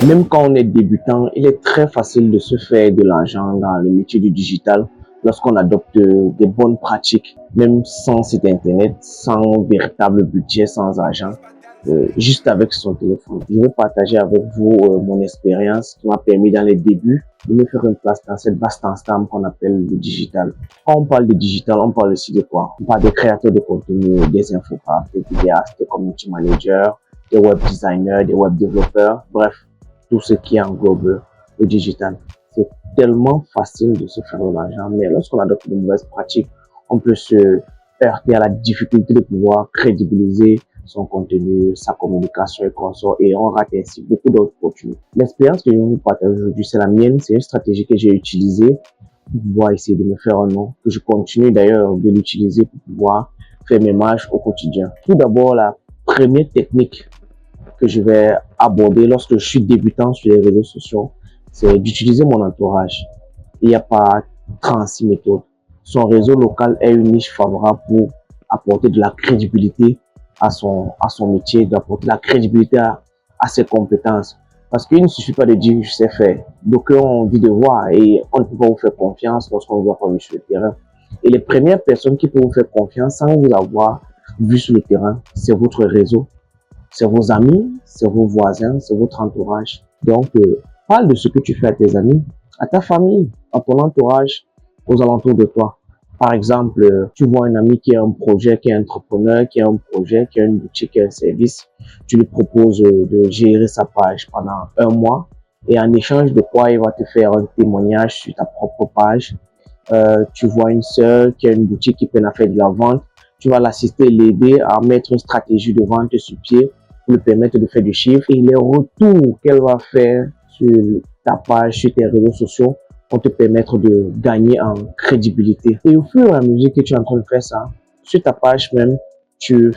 Même quand on est débutant, il est très facile de se faire de l'argent dans le métier du digital lorsqu'on adopte des bonnes pratiques, même sans site internet, sans véritable budget, sans argent, juste avec son téléphone. Je vais partager avec vous mon expérience qui m'a permis dans les débuts de me faire une place dans cette vaste ensemble qu'on appelle le digital. Quand on parle de digital, on parle aussi de quoi? On parle des créateurs de contenu, des infographes, des vidéastes, des community managers, des web designers, des web développeurs, bref, tout ce qui englobe le digital. C'est tellement facile de se faire de l'argent, mais lorsqu'on adopte de mauvaises pratiques, on peut se heurter à la difficulté de pouvoir crédibiliser son contenu, sa communication et consorts, et on rate ainsi beaucoup d'autres opportunités. L'expérience que je vais vous partager aujourd'hui, c'est la mienne, c'est une stratégie que j'ai utilisée pour pouvoir essayer de me faire un nom, que je continue d'ailleurs de l'utiliser pour pouvoir faire mes marches au quotidien. Tout d'abord, la première technique que je vais aborder lorsque je suis débutant sur les réseaux sociaux, c'est d'utiliser mon entourage. Il n'y a pas 36 méthodes. Son réseau local est une niche favorable pour apporter de la crédibilité à son métier, d'apporter de la crédibilité à ses compétences. Parce qu'il ne suffit pas de dire je sais faire. D'aucuns ont envie de voir et on ne peut pas vous faire confiance lorsqu'on vous a vu sur le terrain. Et les premières personnes qui peuvent vous faire confiance sans vous avoir vu sur le terrain, c'est votre réseau, c'est vos amis, c'est vos voisins, c'est votre entourage. Donc, parle de ce que tu fais à tes amis, à ta famille, à ton entourage, aux alentours de toi. Par exemple, tu vois un ami qui a un projet, qui est entrepreneur, qui a un projet, qui a une boutique, qui a un service. Tu lui proposes de gérer sa page pendant un mois et en échange de quoi il va te faire un témoignage sur ta propre page. Tu vois une sœur qui a une boutique qui peine à faire de la vente. Tu vas l'assister, l'aider à mettre une stratégie de vente sur pied pour lui permettre de faire du chiffre. Et les retours qu'elle va faire sur ta page, sur tes réseaux sociaux, vont te permettre de gagner en crédibilité. Et au fur et à mesure que tu es en train de faire ça, sur ta page même, tu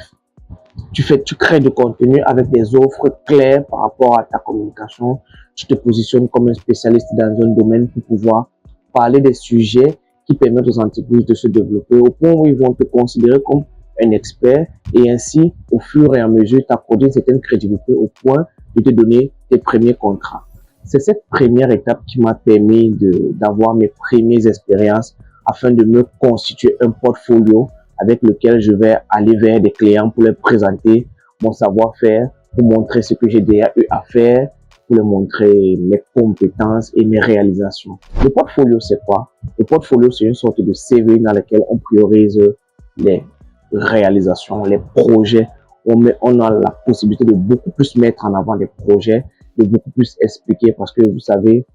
crées du contenu avec des offres claires par rapport à ta communication. Tu te positionnes comme un spécialiste dans un domaine pour pouvoir parler des sujets qui permettent aux entreprises de se développer au point où ils vont te considérer comme un expert et ainsi, au fur et à mesure, t'accorder une certaine crédibilité au point de te donner tes premiers contrats. C'est cette première étape qui m'a permis d'avoir mes premières expériences afin de me constituer un portfolio avec lequel je vais aller vers des clients pour leur présenter mon savoir-faire, pour montrer ce que j'ai déjà eu à faire, pour leur montrer mes compétences et mes réalisations. Le portfolio, c'est quoi? Le portfolio, c'est une sorte de CV dans lequel on priorise les réalisations, les projets. On a la possibilité de beaucoup plus mettre en avant les projets, de beaucoup plus expliquer parce que vous savez,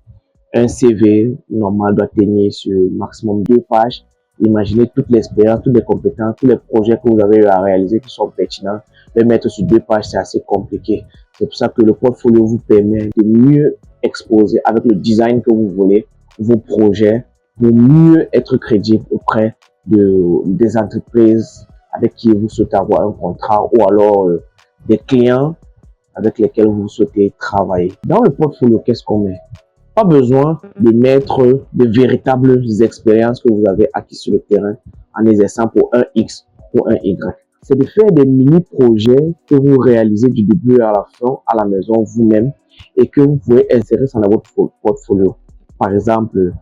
un CV normal doit tenir sur maximum 2 pages. Imaginez toute l'expérience, toutes les compétences, tous les projets que vous avez eu à réaliser qui sont pertinents. Les mettre sur 2 pages, c'est assez compliqué. C'est pour ça que le portfolio vous permet de mieux exposer avec le design que vous voulez vos projets, de mieux être crédible auprès des entreprises avec qui vous souhaitez avoir un contrat ou alors des clients avec lesquels vous souhaitez travailler. Dans le portfolio, qu'est-ce qu'on met? Pas besoin de mettre de véritables expériences que vous avez acquises sur le terrain en exerçant pour un X ou un Y. C'est de faire des mini-projets que vous réalisez du début à la fin à la maison vous-même et que vous pouvez insérer dans votre portfolio. Par exemple,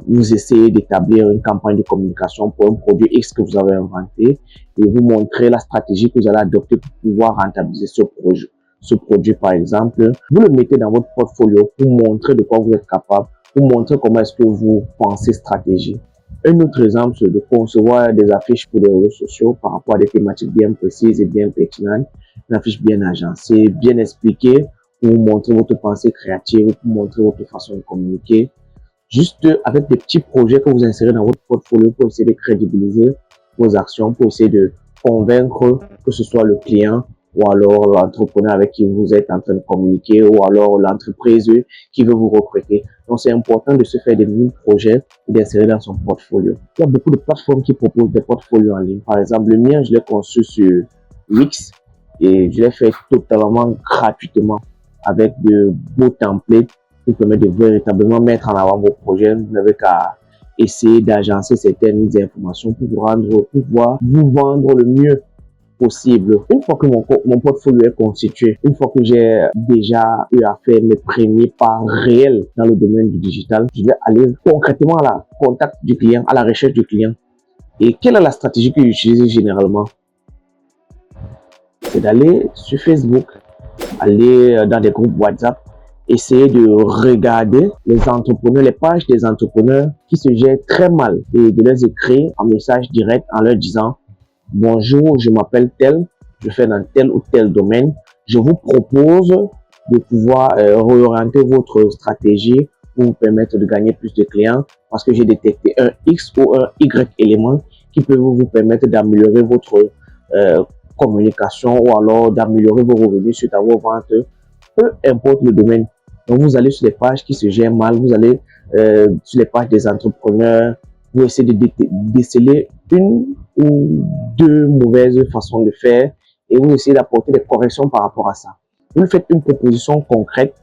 vous essayez d'établir une campagne de communication pour un produit X que vous avez inventé et vous montrez la stratégie que vous allez adopter pour pouvoir rentabiliser ce produit par exemple, vous le mettez dans votre portfolio pour montrer de quoi vous êtes capable, pour montrer comment est-ce que vous pensez stratégie. Un autre exemple, c'est de concevoir des affiches pour les réseaux sociaux par rapport à des thématiques bien précises et bien pertinentes, une affiche bien agencée, bien expliquée, pour montrer votre pensée créative, pour montrer votre façon de communiquer. Juste avec des petits projets que vous insérez dans votre portfolio pour essayer de crédibiliser vos actions, pour essayer de convaincre que ce soit le client ou alors l'entrepreneur avec qui vous êtes en train de communiquer ou alors l'entreprise qui veut vous recruter. Donc, c'est important de se faire des mini-projets et d'insérer dans son portfolio. Il y a beaucoup de plateformes qui proposent des portfolios en ligne. Par exemple, le mien, je l'ai conçu sur Wix et je l'ai fait totalement gratuitement avec de beaux templates qui permettent de véritablement mettre en avant vos projets. Vous n'avez qu'à essayer d'agencer certaines informations pour pouvoir vous vendre le mieux possible. Une fois que mon portfolio est constitué, une fois que j'ai déjà eu à faire mes premiers pas réels dans le domaine du digital, je vais aller concrètement à la contact du client, à la recherche du client. Et quelle est la stratégie que j'utilise généralement? C'est d'aller sur Facebook, aller dans des groupes WhatsApp, essayer de regarder les entrepreneurs, les pages des entrepreneurs qui se gèrent très mal et de leur écrire un message direct en leur disant: bonjour, je m'appelle tel, je fais dans tel ou tel domaine. Je vous propose de pouvoir réorienter votre stratégie pour vous permettre de gagner plus de clients parce que j'ai détecté un X ou un Y élément qui peut vous permettre d'améliorer votre communication ou alors d'améliorer vos revenus suite à vos ventes, peu importe le domaine. Donc, vous allez sur les pages qui se gèrent mal, vous allez sur les pages des entrepreneurs, vous essayez de déceler une ou deux mauvaises façons de faire et vous essayez d'apporter des corrections par rapport à ça. Vous faites une proposition concrète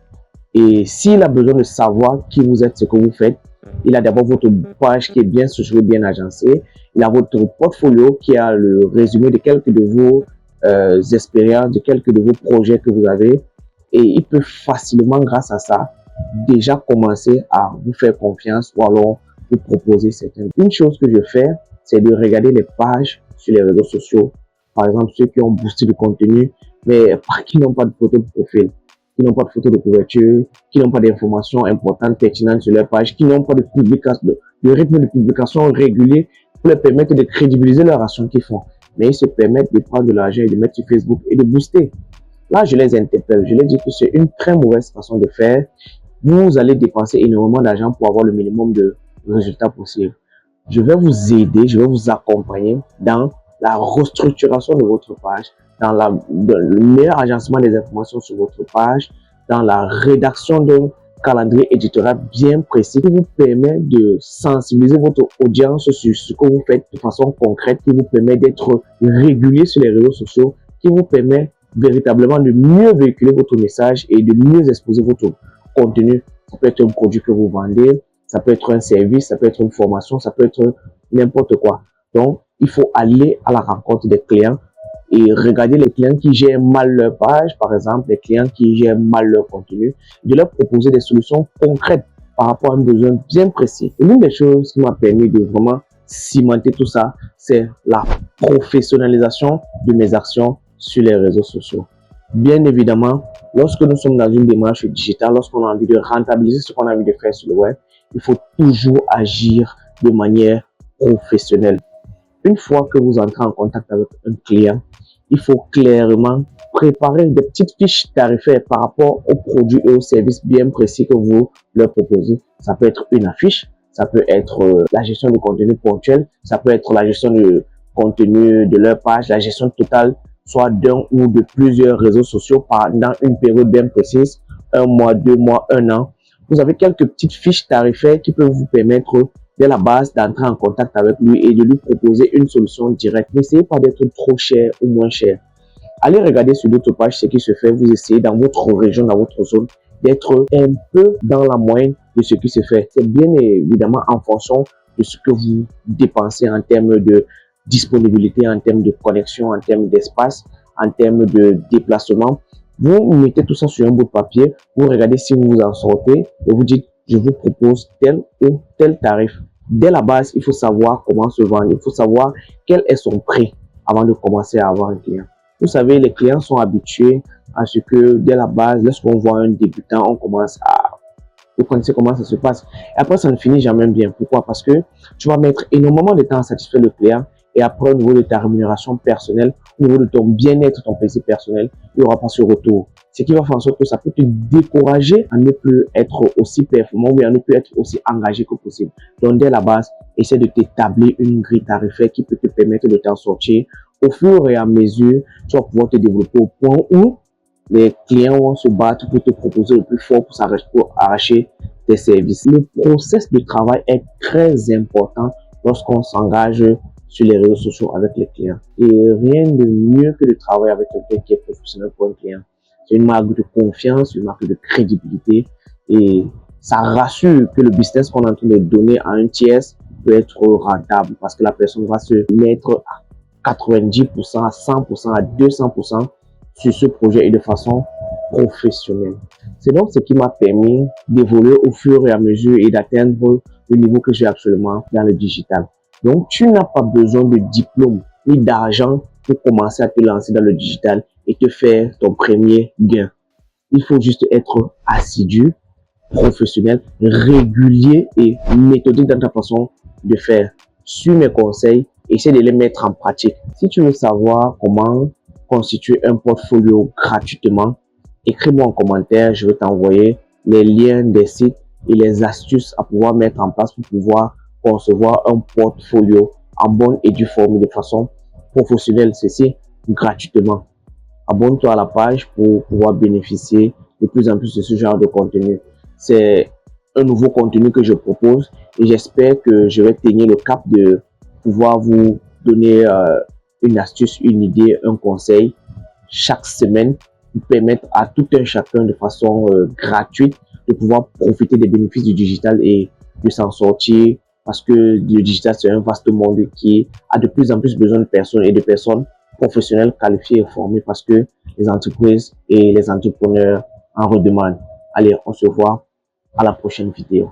et s'il a besoin de savoir qui vous êtes, ce que vous faites, il a d'abord votre page qui est bien structurée, bien agencée. Il a votre portfolio qui a le résumé de quelques de vos expériences, de quelques de vos projets que vous avez. Et il peut facilement, grâce à ça, déjà commencer à vous faire confiance ou alors vous proposer certaines. Une chose que je fais, c'est de regarder les pages sur les réseaux sociaux. Par exemple, ceux qui ont boosté le contenu, mais qui n'ont pas de photo de profil, qui n'ont pas de photo de couverture, qui n'ont pas d'informations importantes, pertinentes sur leur page, qui n'ont pas de publication, de rythme de publication régulier pour leur permettre de crédibiliser leur action qu'ils font. Mais ils se permettent de prendre de l'argent et de mettre sur Facebook et de booster. Là, je les interpelle. Je leur dis que c'est une très mauvaise façon de faire. Vous allez dépenser énormément d'argent pour avoir le minimum de résultats possible. Je vais vous aider, je vais vous accompagner dans la restructuration de votre page, dans le meilleur agencement des informations sur votre page, dans la rédaction d'un calendrier éditorial bien précis qui vous permet de sensibiliser votre audience sur ce que vous faites de façon concrète, qui vous permet d'être régulier sur les réseaux sociaux, qui vous permet véritablement de mieux véhiculer votre message et de mieux exposer votre contenu. Ça peut être un produit que vous vendez, ça peut être un service, ça peut être une formation, ça peut être n'importe quoi. Donc, il faut aller à la rencontre des clients et regarder les clients qui gèrent mal leur page, par exemple, les clients qui gèrent mal leur contenu, de leur proposer des solutions concrètes par rapport à un besoin bien précis. Et l'une des choses qui m'a permis de vraiment cimenter tout ça, c'est la professionnalisation de mes actions sur les réseaux sociaux. Bien évidemment, lorsque nous sommes dans une démarche digitale, lorsqu'on a envie de rentabiliser ce qu'on a envie de faire sur le web, il faut toujours agir de manière professionnelle. Une fois que vous entrez en contact avec un client, il faut clairement préparer des petites fiches tarifaires par rapport aux produits et aux services bien précis que vous leur proposez. Ça peut être une affiche, ça peut être la gestion de contenu ponctuel, ça peut être la gestion de contenu de leur page, la gestion totale, soit d'un ou de plusieurs réseaux sociaux pendant une période bien précise, 1 mois, 2 mois, 1 an. Vous avez quelques petites fiches tarifaires qui peuvent vous permettre dès la base d'entrer en contact avec lui et de lui proposer une solution directe. N'essayez pas d'être trop cher ou moins cher. Allez regarder sur d'autres pages ce qui se fait. Vous essayez dans votre région, dans votre zone, d'être un peu dans la moyenne de ce qui se fait. C'est bien évidemment en fonction de ce que vous dépensez en termes de disponibilité, en termes de connexion, en termes d'espace, en termes de déplacement. Vous mettez tout ça sur un bout de papier, vous regardez si vous vous en sortez et vous dites: je vous propose tel ou tel tarif. Dès la base, il faut savoir comment se vendre, il faut savoir quel est son prix avant de commencer à avoir un client. Vous savez, les clients sont habitués à ce que dès la base, lorsqu'on voit un débutant, on commence à... Vous connaissez comment ça se passe. Et après, ça ne finit jamais bien. Pourquoi? Parce que tu vas mettre énormément de temps à satisfaire le client. Et après, au niveau de ta rémunération personnelle, au niveau de ton bien-être, ton plaisir personnel, il n'y aura pas ce retour. Ce qui va faire en sorte que ça peut te décourager à ne plus être aussi performant ou à ne plus être aussi engagé que possible. Donc, dès la base, essaie de t'établir une grille tarifaire qui peut te permettre de t'en sortir. Au fur et à mesure, tu vas pouvoir te développer au point où les clients vont se battre pour te proposer le plus fort pour arracher tes services. Le process de travail est très important lorsqu'on s'engage sur les réseaux sociaux avec les clients. Et rien de mieux que de travailler avec quelqu'un qui est professionnel pour un client. C'est une marque de confiance, une marque de crédibilité et ça rassure que le business qu'on est en train de donner à un tiers peut être rentable parce que la personne va se mettre 90%, à 100%, à 200% sur ce projet et de façon professionnelle. C'est donc ce qui m'a permis d'évoluer au fur et à mesure et d'atteindre le niveau que j'ai actuellement dans le digital. Donc, tu n'as pas besoin de diplôme ni d'argent pour commencer à te lancer dans le digital et te faire ton premier gain. Il faut juste être assidu, professionnel, régulier et méthodique dans ta façon de faire. Suis mes conseils, essaie de les mettre en pratique. Si tu veux savoir comment constituer un portfolio gratuitement, écris-moi en commentaire, je vais t'envoyer les liens des sites et les astuces à pouvoir mettre en place pour pouvoir concevoir un portfolio en bonne et due forme de façon professionnelle, ceci gratuitement. Abonne-toi à la page pour pouvoir bénéficier de plus en plus de ce genre de contenu. C'est un nouveau contenu que je propose et j'espère que je vais tenir le cap de pouvoir vous donner une astuce, une idée, un conseil chaque semaine pour permettre à tout un chacun de façon gratuite de pouvoir profiter des bénéfices du digital et de s'en sortir parce que le digital c'est un vaste monde qui a de plus en plus besoin de personnes et de personnes professionnels qualifiés et formés parce que les entreprises et les entrepreneurs en redemandent. Allez, on se voit à la prochaine vidéo.